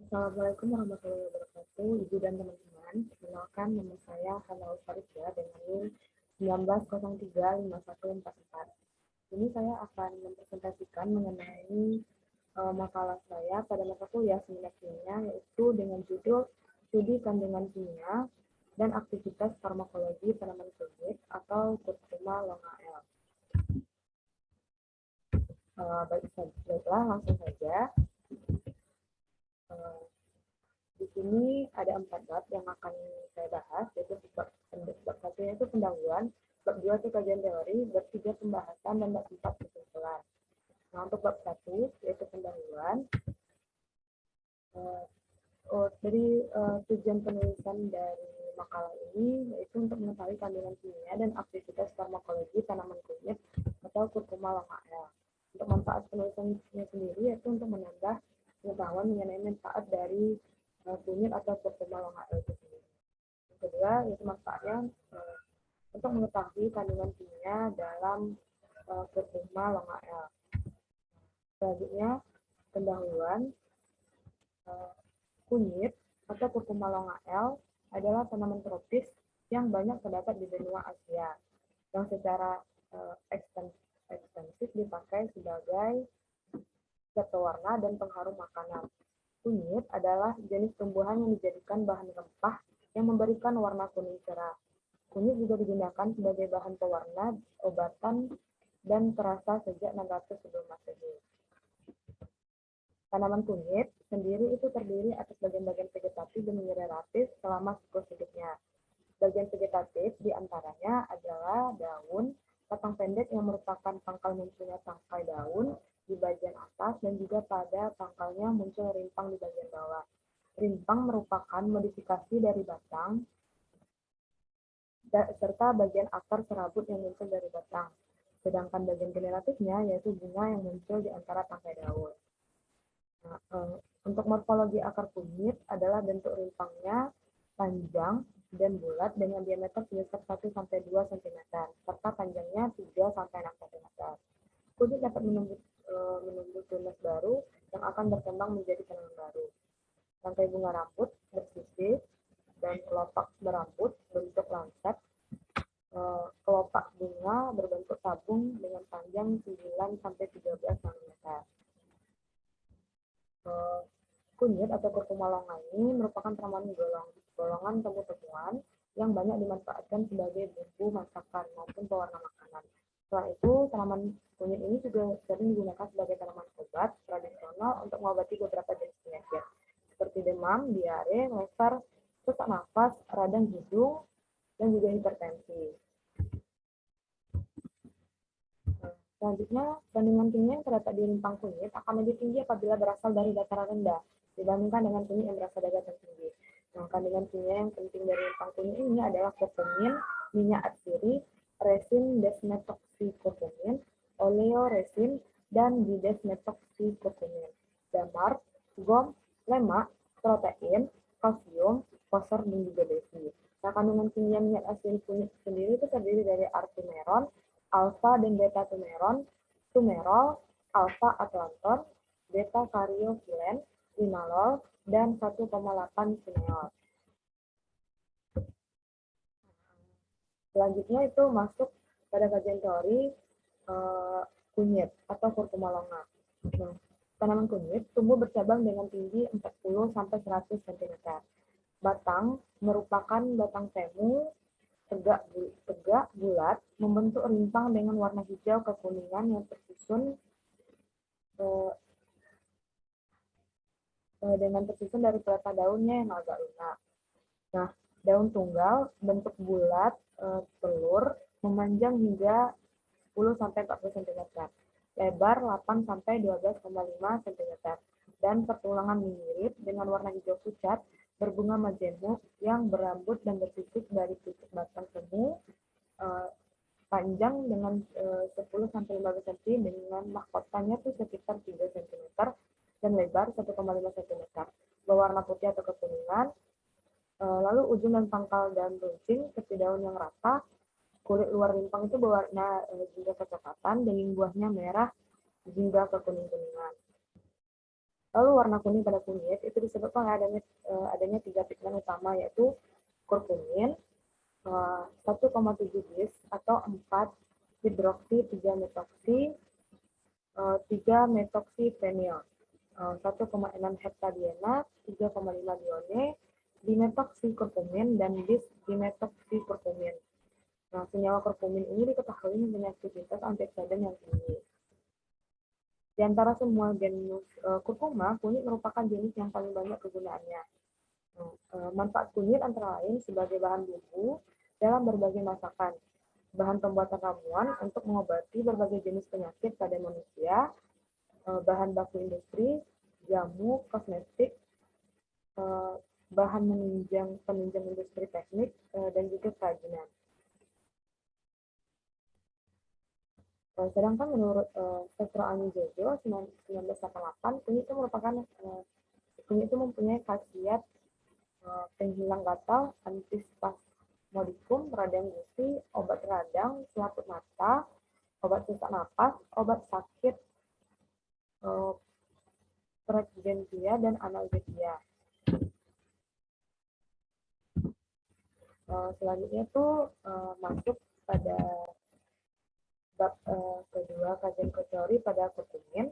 Assalamualaikum warahmatullahi wabarakatuh, Ibu dan teman-teman. Perkenalkan, nama saya Hana Faridja dengan NIM 19035144. Ini saya akan mempresentasikan mengenai makalah saya pada mata kuliah seminar kimia, yaitu dengan judul Studi Kandungan Kimia dan Aktivitas Farmakologi Tanaman Kunyit atau Curcuma longa-L. Baiklah, langsung saja. Uh, Di sini ada 4 bab yang akan saya bahas, yaitu bab 1 yaitu pendahuluan, bab 2 itu kajian teori, bab 3 pembahasan, dan bab 4 kesimpulan. Nah, untuk bab 1 yaitu pendahuluan, tujuan penulisan dari makalah ini yaitu untuk mengetahui kandungan kimia dan aktivitas farmakologi tanaman kunyit atau Curcuma longa-L. Untuk manfaat penulisannya sendiri yaitu untuk menambah pengetahuan mengenai manfaat dari kunyit atau Curcuma longa-L itu sendiri. Yang kedua yaitu manfaatnya untuk mengetahui kandungan kimia dalam Curcuma longa-L. Selanjutnya pendahuluan, kunyit atau Curcuma longa-L adalah tanaman tropis yang banyak terdapat di benua Asia, yang secara ekstensif dipakai sebagai zat pewarna dan pengharum makanan. Kunyit adalah jenis tumbuhan yang dijadikan bahan rempah yang memberikan warna kuning cerah. Kunyit juga digunakan sebagai bahan pewarna obatan dan terasa sejak 600 sebelum Masehi. Tanaman kunyit sendiri itu terdiri atas bagian-bagian vegetatif dan mineralatif selama siklus hidupnya. Bagian vegetatif diantaranya adalah daun, batang pendek yang merupakan pangkal munculnya tangkai daun di bagian atas dan juga pada pangkalnya muncul rimpang di bagian bawah. Rimpang merupakan modifikasi dari batang serta bagian akar serabut yang muncul dari batang. Sedangkan bagian generatifnya yaitu bunga yang muncul di antara tangkai daun. Nah, untuk morfologi akar kunyit adalah bentuk rimpangnya panjang dan bulat dengan diameter sebesar 1-2 cm, serta panjangnya 3-6 cm. Kunyit dapat menumbuh tunas baru yang akan berkembang menjadi tanaman baru. Rantai bunga rambut bersisih dan kelopak berambut bentuk lancet. Kelopak bunga berbentuk tabung dengan panjang 9-13 cm. Kunyit atau Curcuma longa ini merupakan tanaman golongan temu-temuan yang banyak dimanfaatkan sebagai bumbu masakan maupun pewarna makanan. Selain itu, tanaman kunyit ini juga sering digunakan sebagai tanaman obat tradisional untuk mengobati beberapa jenis penyakit, seperti demam, diare, lever, sesak nafas, radang hidung, dan juga hipertensi. Selanjutnya, kandungan kimia yang terdapat di rimpang kunyit akan lebih tinggi apabila berasal dari dataran rendah dibandingkan dengan kunyit yang berasal dari dataran tinggi. Nah, kandungan kimia yang penting dari rimpang kunyit ini adalah kurkumin, minyak atsiri, resin desmetoxycurcumin, oleoresin, dan bidesmetoxycurcumin, damar, gom, lemak, protein, kalsium, fosfor, dan juga besi. Nah, kandungan kimia minyak atsiri kunyit sendiri itu terdiri dari artimeron, alfa dan beta tumerol, alfa atlanton, beta kariofilen, linalol, dan 1,8 sineol. Selanjutnya itu masuk pada kajian teori kunyit atau Curcuma longa. Nah, tanaman kunyit tumbuh bercabang dengan tinggi 40-100 cm. Batang merupakan batang temu tegak bulat membentuk rimpang dengan warna hijau kekuningan yang tersusun dari pelepah daunnya yang agak lunak. Nah, daun tunggal bentuk bulat telur memanjang hingga 10-40 cm, lebar 8-12,5 cm, dan pertulangan mirip dengan warna hijau pucat berbunga majemuk yang berambut dan bersisik dari titik batang temu panjang dengan 10-15 cm dengan mahkotanya itu sekitar 3 cm dan lebar 1,5 cm, berwarna putih atau kekuningan. Lalu ujung dan pangkal daun runcing seperti daun yang rata. Kulit luar rimpang itu berwarna jingga kecoklatan, daging buahnya merah hingga kekuning-kuningan. Lalu warna kuning pada kunyit itu disebabkan adanya 3 pigmen utama, yaitu kurkumin, 1,7 bis atau 4 hidroksi 3 metoksi 3 metoksifenil, 1,6 heptadienat, 3,5 dione, dimetoksikurkumin, dan bis dimetoksikurkumin. Nah, senyawa kurkumin ini diketahui mempunyai aktivitas antioksidan yang tinggi. Di antara semua genus kurkuma, kunyit merupakan jenis yang paling banyak kegunaannya. Manfaat kunyit antara lain sebagai bahan bumbu dalam berbagai masakan, bahan pembuatan ramuan untuk mengobati berbagai jenis penyakit pada manusia, bahan baku industri, jamu, kosmetik, bahan penunjang industri teknik, dan juga kerajinan. Sedangkan menurut Sastra Ani Jojo 1988, kunyit itu mempunyai khasiat penghilang gatal, antispasmodikum, radang gusi, obat radang, selaput mata, obat sesak napas, obat sakit preekzemia dan analgesia. Selanjutnya itu masuk pada bab kedua, kajian teori pada kurkumin,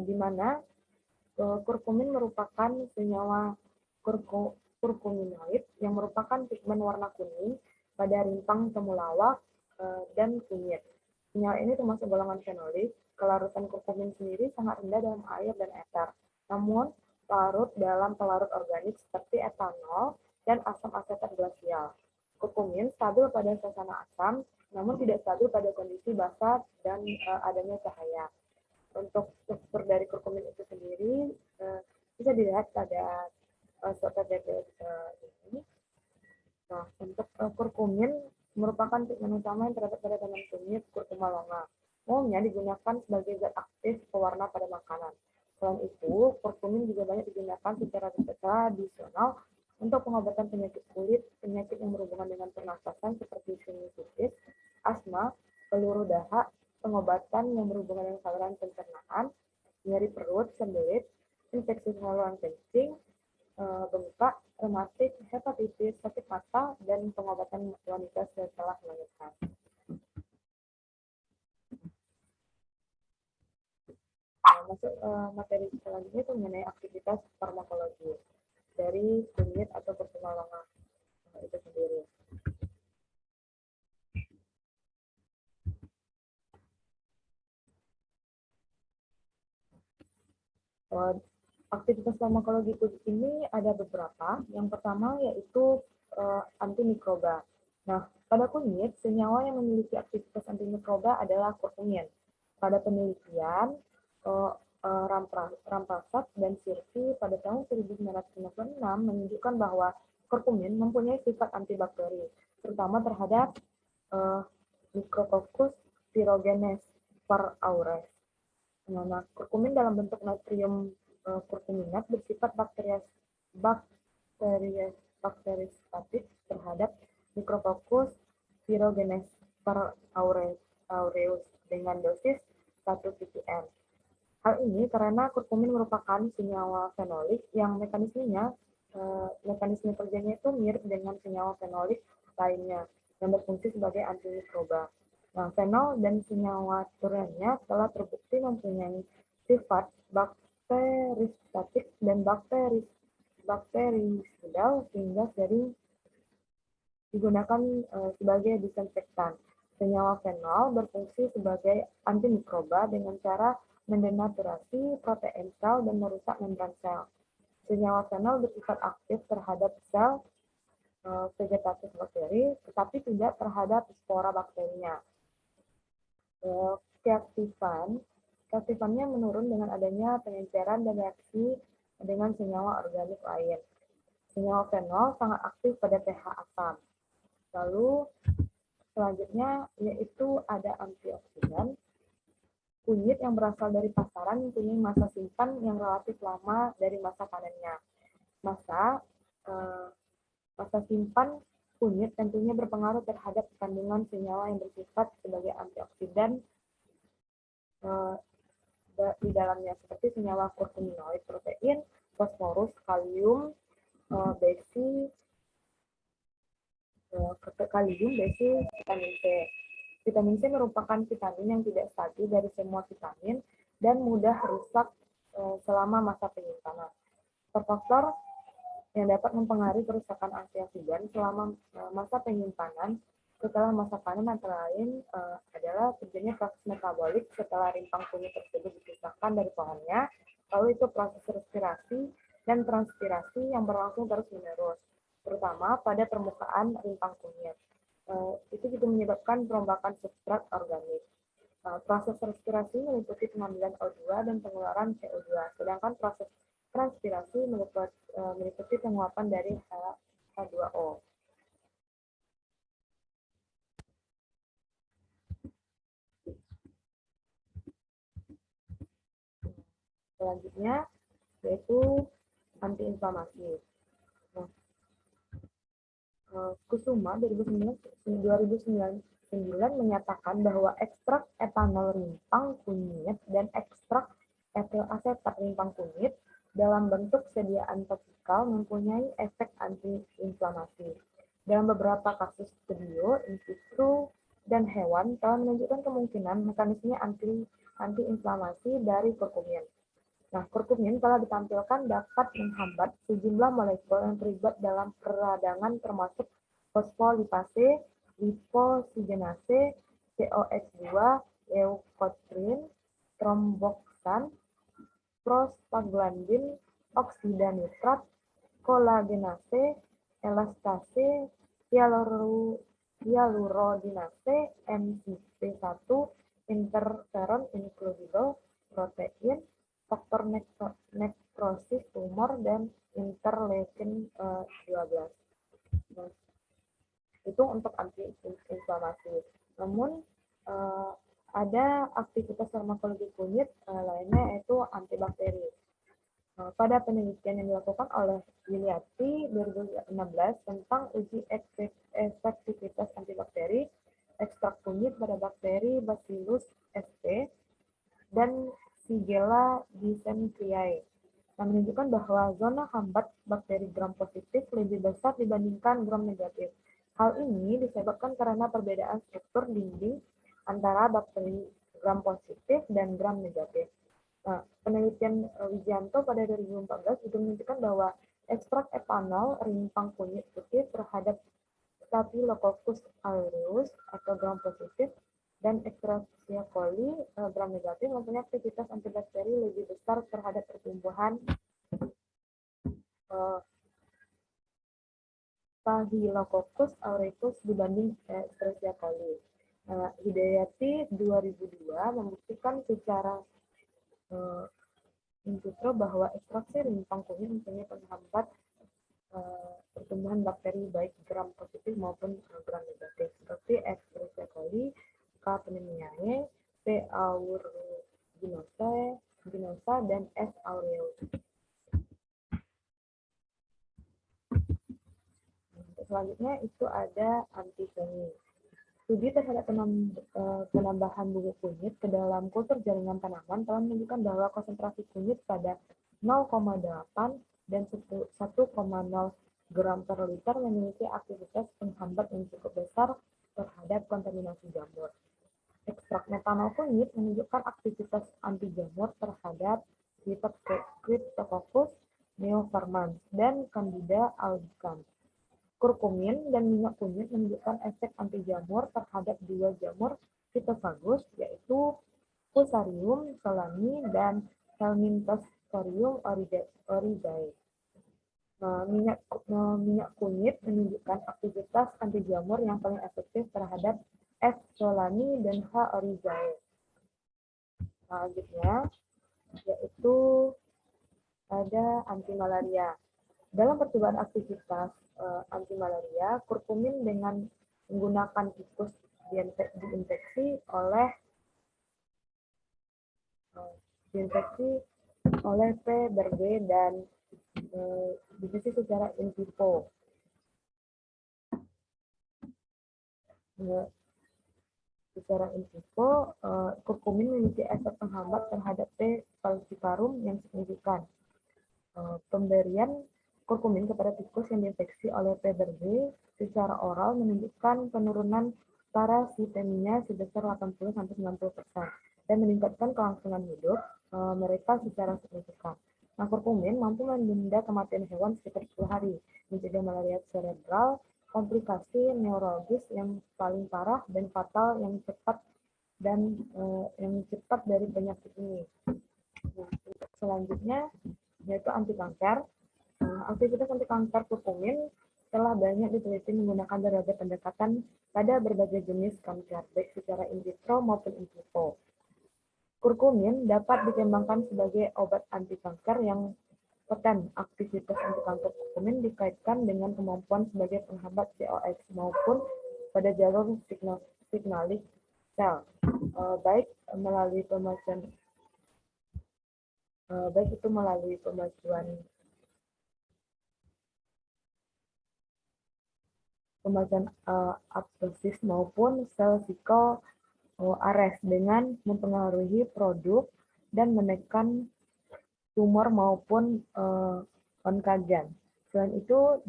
di mana kurkumin merupakan senyawa kurkuminoid yang merupakan pigmen warna kuning pada rimpang temulawak dan kunyit. Senyawa ini termasuk golongan fenolik. Kelarutan kurkumin sendiri sangat rendah dalam air dan eter, namun larut dalam pelarut organik seperti etanol dan asam asetat glasial. Kurkumin stabil pada suasana asam, namun tidak stabil pada kondisi basah dan adanya cahaya. Untuk struktur dari kurkumin itu sendiri bisa dilihat pada suatu ini. Nah, untuk kurkumin merupakan pigmen utama yang terdapat pada tanaman kunyit kurkuma longa. Umumnya digunakan sebagai zat aktif pewarna pada makanan. Selain itu, kurkumin juga banyak digunakan secara tradisional untuk pengobatan penyakit kulit, penyakit yang berhubungan dengan pernafasan seperti sinusitis, asma, peluru dahak, pengobatan yang berhubungan dengan saluran pencernaan, nyeri perut, sembelit, infeksi saluran kencing, bengkak, rematik, hepatitis, sakit mata, dan pengobatan wanita setelah melahirkan. Masuk materi selanjutnya itu mengenai aktivitas farmakologi dari kunyit atau kurkuma longa itu sendiri. Aktivitas farmakologi kunyit ini ada beberapa. Yang pertama yaitu antimikroba. Nah, pada kunyit, senyawa yang memiliki aktivitas antimikroba adalah kurkumin. Pada penelitian, Ramprasad dan Sirsi pada tahun 1956 menunjukkan bahwa kurkumin mempunyai sifat antibakteri, terutama terhadap Micrococcus pyrogenes per aureus. Nah, kurkumin dalam bentuk natrium kurkuminat bersifat bakteriostatik terhadap Micrococcus pyrogenes per aureus dengan dosis 1 ppm. Hal ini karena kurkumin merupakan senyawa fenolik yang mekanisme kerjanya itu mirip dengan senyawa fenolik lainnya yang berfungsi sebagai antimikroba. Nah, fenol dan senyawa turiannya telah terbukti mempunyai sifat bakteristatik dan bakterisidal sehingga sering digunakan sebagai disinfektan. Senyawa fenol berfungsi sebagai antimikroba dengan cara mendenaturasi protein sel dan merusak membran sel. Senyawa fenol bersifat aktif terhadap sel vegetatif bakteri, tetapi tidak terhadap spora bakterinya. Keaktifannya menurun dengan adanya pengenceran dan reaksi dengan senyawa organik lain. Senyawa fenol sangat aktif pada pH asam. Lalu selanjutnya yaitu ada antioksidan. Kunyit yang berasal dari pasaran mempunyai masa simpan yang relatif lama dari masa panennya. Masa simpan kunyit tentunya berpengaruh terhadap kandungan senyawa yang bersifat sebagai antioksidan di dalamnya seperti senyawa kurkuminoid, protein, fosforus, kalium, besi, vitamin C. Vitamin C merupakan vitamin yang tidak stabil dari semua vitamin dan mudah rusak selama masa penyimpanan. Faktor yang dapat mempengaruhi kerusakan antioksidan selama masa penyimpanan setelah masa panen antara lain adalah terjadinya proses metabolik setelah rimpang kunyit tersebut dipisahkan dari pohonnya, lalu itu proses respirasi dan transpirasi yang berlangsung terus-menerus, terutama pada permukaan rimpang kunyit. Itu juga menyebabkan perombakan substrat organik. Proses respirasi meliputi pengambilan O2 dan pengeluaran CO2, sedangkan proses transpirasi meliputi penguapan dari H2O. Selanjutnya yaitu antiinflamasi. Nah, Kusuma 2009 menyatakan bahwa ekstrak etanol rimpang kunyit dan ekstrak etil asetat rimpang kunyit dalam bentuk sediaan topikal mempunyai efek antiinflamasi. Dalam beberapa kasus studio, in vitro, dan hewan telah menunjukkan kemungkinan mekanisme antiinflamasi dari kurkumin. Nah, kurkumin telah ditampilkan dapat menghambat sejumlah molekul yang terlibat dalam peradangan termasuk fosfolipase, lipoksigenase, COX2, leukotrin, tromboksan, prostaglandin, oksida nitrat, kolagenase, elastase, hyalurodinase, MCP1, interferon inclusible, protein, faktor nekrosis tumor, dan interleukin 12. Nah, itu untuk antiinflamasi. Namun ada aktivitas farmakologi kunyit lainnya yaitu antibakteri. Pada penelitian yang dilakukan oleh Gileadi 2016 tentang uji efektivitas antibakteri, ekstrak kunyit pada bakteri Bacillus sp dan Shigella dysenteriae, yang menunjukkan bahwa zona hambat bakteri gram positif lebih besar dibandingkan gram negatif. Hal ini disebabkan karena perbedaan struktur dinding antara bakteri gram positif dan gram negatif. Nah, penelitian Wijanto pada 2014 juga menunjukkan bahwa ekstrak etanol rimpang kunyit putih terhadap Staphylococcus aureus atau gram positif dan Escherichia coli gram negatif mempunyai aktivitas antibakteri lebih besar terhadap pertumbuhan Staphylococcus aureus dibanding Escherichia coli. Hidayati 2002 membuktikan secara in vitro bahwa ekstraksi rimpang kunyit mempunyai penghambat pertumbuhan bakteri baik gram positif maupun gram negatif seperti Escherichia coli, K. pneumoniae, P. aeruginosa, dan S. aureus. Selanjutnya itu ada antifunghi. Studi terhadap penambahan bubuk kunyit ke dalam kultur jaringan tanaman telah menunjukkan bahwa konsentrasi kunyit pada 0,8 dan 1,0 gram per liter memiliki aktivitas penghambat yang cukup besar terhadap kontaminasi jamur. Ekstrak metanol kunyit menunjukkan aktivitas anti jamur terhadap Cryptococcus neoformans dan Candida albicans. Kurkumin dan minyak kunyit menunjukkan efek anti jamur terhadap dua jamur fitofagus, yaitu Fusarium solani dan Helminthorium oryzae. Minyak kunyit menunjukkan aktivitas anti jamur yang paling efektif terhadap F. solani dan H. oryzae. Selanjutnya yaitu ada antimalaria. Dalam percobaan aktivitas antimalaria, kurkumin dengan menggunakan tikus diinfeksi oleh P. Berge dan diuji secara in vivo. Secara in vivo, kurkumin memiliki efek penghambat terhadap P. falciparum yang signifikan. Pemberian kurkumin kepada tikus yang diinfeksi oleh P. berberi secara oral menunjukkan penurunan parasitemia sebesar 80-90% dan meningkatkan kelangsungan hidup mereka secara signifikan. Nah, kurkumin mampu menunda kematian hewan sekitar 10 hari, mencegah malaria cerebral, komplikasi neurologis yang paling parah dan fatal yang cepat dari penyakit ini. Nah, selanjutnya yaitu anti kanker. Aktivitas anti kanker kurkumin telah banyak diteliti menggunakan berbagai pendekatan pada berbagai jenis kanker, baik secara in vitro maupun in vivo. Kurkumin dapat dikembangkan sebagai obat anti kanker yang poten. Aktivitas anti kanker kurkumin dikaitkan dengan kemampuan sebagai penghambat COX maupun pada jalur signaling sel, baik itu melalui pemajuan apoptosis maupun sel cycle arrest dengan mempengaruhi produk dan menekan tumor maupun oncogen. Selain itu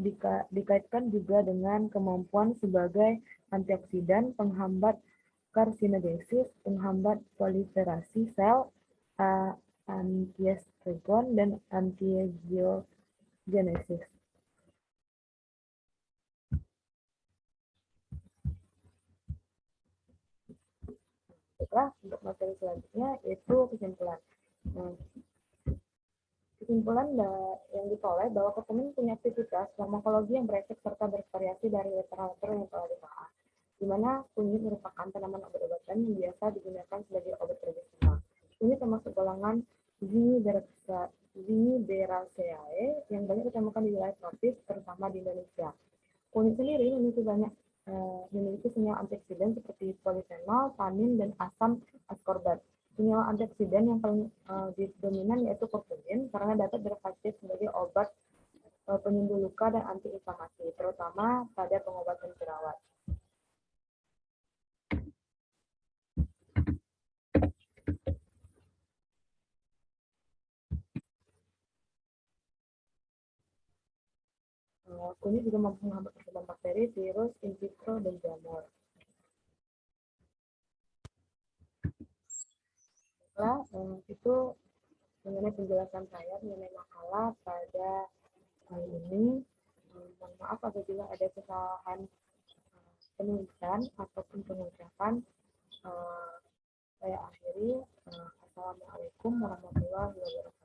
dikaitkan juga dengan kemampuan sebagai antioksidan, penghambat karsinogenesis, penghambat proliferasi sel, anti-estrogen dan anti-angiogenesis. Baiklah, untuk materi selanjutnya yaitu kesimpulan. Nah, kesimpulan yang diperoleh bahwa kurkumin punya aktivitas farmakologi yang berefek serta bervariasi dari literatur yang telah dibahas, di mana kunyit merupakan tanaman obat-obatan yang biasa digunakan sebagai obat tradisional. Kunyit termasuk golongan Ziniberaceae yang banyak ditemukan di wilayah tropis, terutama di Indonesia. Kunyit sendiri memiliki senyawa antioksidan seperti polifenol, tanin, dan asam askorbat. Senyawa antioksidan yang paling dominan yaitu kurkumin karena dapat berfungsi sebagai obat penyembuh luka dan antiinflamasi, terutama pada pengobatan jerawat. Kunyit juga mampu menghambat perkembangan bakteri, virus, in vitro, dan jamur. Nah, itu mengenai penjelasan saya mengenai makalah pada kali ini. Mohon maaf apabila ada kesalahan penulisan ataupun pengucapan. Saya akhiri. Assalamualaikum warahmatullahi wabarakatuh.